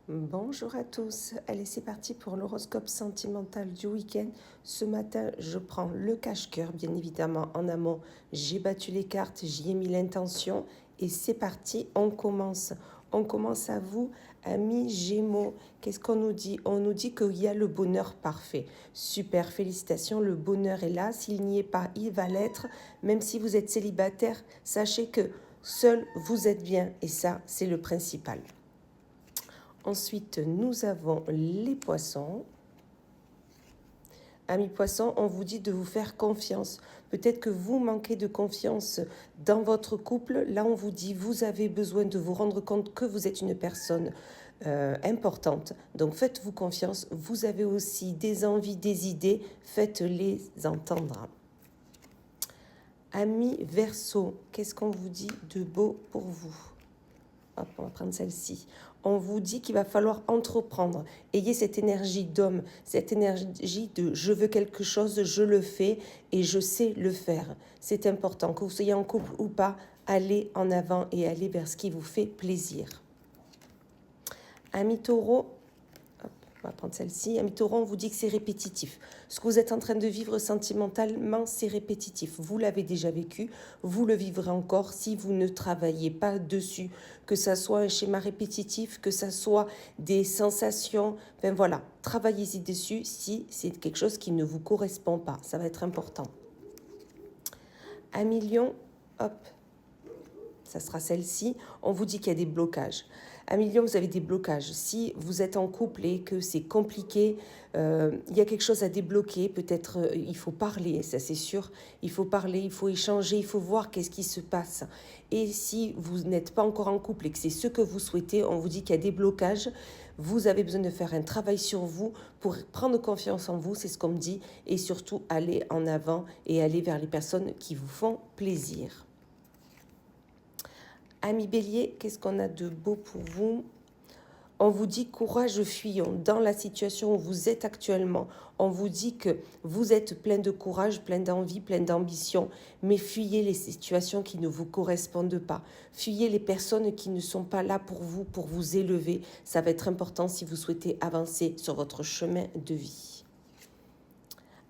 Bonjour à tous, allez c'est parti pour l'horoscope sentimental du week-end. Ce matin je prends le cache-cœur, bien évidemment en amont j'ai battu les cartes, j'y ai mis l'intention et c'est parti, on commence. On commence à vous, amis Gémeaux. Qu'est-ce qu'on nous dit? On nous dit qu'il y a le bonheur parfait. Super, félicitations, le bonheur est là. S'il n'y est pas, il va l'être. Même si vous êtes célibataire, sachez que seul vous êtes bien et ça c'est le principal. Ensuite, nous avons les poissons. Amis poissons, on vous dit de vous faire confiance. Peut-être que vous manquez de confiance dans votre couple. Là, on vous dit, vous avez besoin de vous rendre compte que vous êtes une personne importante. Donc, faites-vous confiance. Vous avez aussi des envies, des idées. Faites-les entendre. Amis Verseau, qu'est-ce qu'on vous dit de beau pour vous? Hop, on va prendre celle-ci. On vous dit qu'il va falloir entreprendre. Ayez cette énergie d'homme, cette énergie de je veux quelque chose, je le fais et je sais le faire. C'est important. Que vous soyez en couple ou pas, allez en avant et allez vers ce qui vous fait plaisir. Amis taureaux, on va prendre celle-ci. Amis taureaux, on vous dit que c'est répétitif. Ce que vous êtes en train de vivre sentimentalement, c'est répétitif. Vous l'avez déjà vécu, vous le vivrez encore si vous ne travaillez pas dessus. Que ça soit un schéma répétitif, que ça soit des sensations. Enfin voilà, travaillez-y dessus si c'est quelque chose qui ne vous correspond pas. Ça va être important. Amis lion, hop, ça sera celle-ci. On vous dit qu'il y a des blocages. Amis lion, vous avez des blocages. Si vous êtes en couple et que c'est compliqué, il y a quelque chose à débloquer. Peut-être il faut parler, ça c'est sûr. Il faut parler, il faut échanger, il faut voir qu'est-ce qui se passe. Et si vous n'êtes pas encore en couple et que c'est ce que vous souhaitez, on vous dit qu'il y a des blocages. Vous avez besoin de faire un travail sur vous pour prendre confiance en vous, c'est ce qu'on me dit. Et surtout, aller en avant et aller vers les personnes qui vous font plaisir. Amis Bélier, qu'est-ce qu'on a de beau pour vous? On vous dit courage, fuyons. Dans la situation où vous êtes actuellement, on vous dit que vous êtes plein de courage, plein d'envie, plein d'ambition, mais fuyez les situations qui ne vous correspondent pas. Fuyez les personnes qui ne sont pas là pour vous élever. Ça va être important si vous souhaitez avancer sur votre chemin de vie.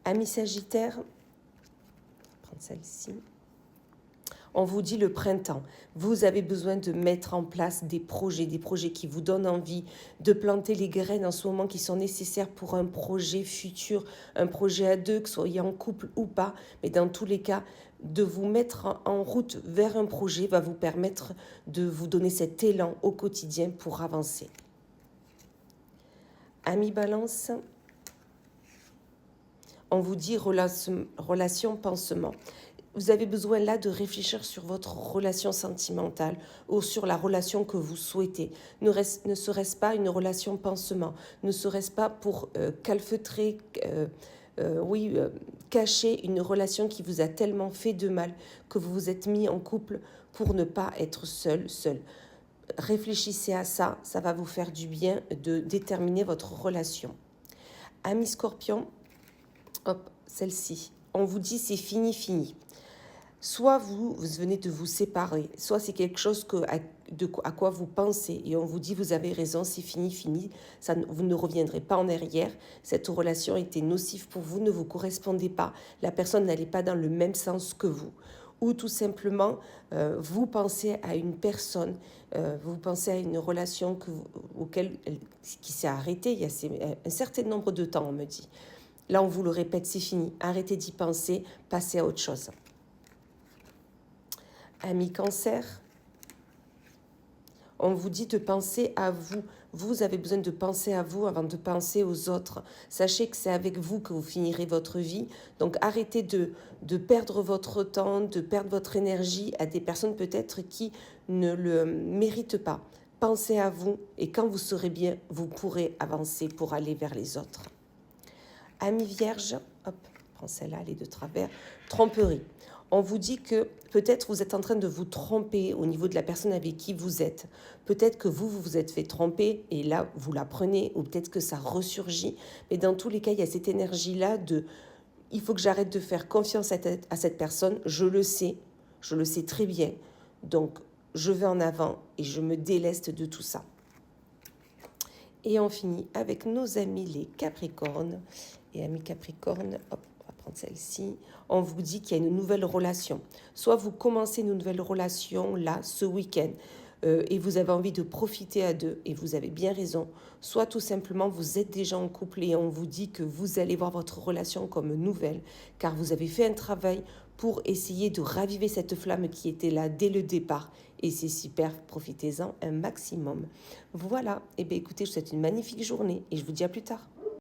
Amis Sagittaire, je vais prendre celle-ci. On vous dit le printemps. Vous avez besoin de mettre en place des projets qui vous donnent envie de planter les graines en ce moment qui sont nécessaires pour un projet futur, un projet à deux, que vous soyez en couple ou pas. Mais dans tous les cas, de vous mettre en route vers un projet va vous permettre de vous donner cet élan au quotidien pour avancer. Amis Balance, on vous dit relation pansement. Vous avez besoin là de réfléchir sur votre relation sentimentale ou sur la relation que vous souhaitez. Ne serait-ce pas une relation pansement? Ne serait-ce pas pour calfeutrer, cacher une relation qui vous a tellement fait de mal que vous vous êtes mis en couple pour ne pas être seul? Réfléchissez à ça, ça va vous faire du bien de déterminer votre relation. Amis Scorpion, hop, celle-ci. On vous dit c'est fini. Soit vous venez de vous séparer, soit c'est quelque chose à quoi vous pensez et on vous dit vous avez raison, c'est fini, vous ne reviendrez pas en arrière, cette relation était nocive pour vous, ne vous correspondez pas, la personne n'allait pas dans le même sens que vous. Ou tout simplement, vous pensez à une personne, vous pensez à une relation qui s'est arrêtée il y a un certain nombre de temps, on me dit. Là, on vous le répète, c'est fini, arrêtez d'y penser, passez à autre chose. Amis Cancer, on vous dit de penser à vous. Vous avez besoin de penser à vous avant de penser aux autres. Sachez que c'est avec vous que vous finirez votre vie. Donc arrêtez de perdre votre temps, de perdre votre énergie à des personnes peut-être qui ne le méritent pas. Pensez à vous et quand vous serez bien, vous pourrez avancer pour aller vers les autres. Amis Vierge, hop, prends celle-là, elle est de travers. Tromperie. On vous dit que peut-être vous êtes en train de vous tromper au niveau de la personne avec qui vous êtes. Peut-être que vous vous êtes fait tromper et là, vous la prenez ou peut-être que ça ressurgit. Mais dans tous les cas, il y a cette énergie-là de « il faut que j'arrête de faire confiance à cette personne, je le sais très bien. Donc, je vais en avant et je me déleste de tout ça. » Et on finit avec nos amis les Capricornes. Et amis Capricornes, hop, on va prendre celle-ci. On vous dit qu'il y a une nouvelle relation. Soit vous commencez une nouvelle relation là, ce week-end, et vous avez envie de profiter à deux, et vous avez bien raison. Soit tout simplement, vous êtes déjà en couple et on vous dit que vous allez voir votre relation comme nouvelle, car vous avez fait un travail pour essayer de raviver cette flamme qui était là dès le départ. Et c'est super, profitez-en un maximum. Voilà, et bien écoutez, je vous souhaite une magnifique journée et je vous dis à plus tard.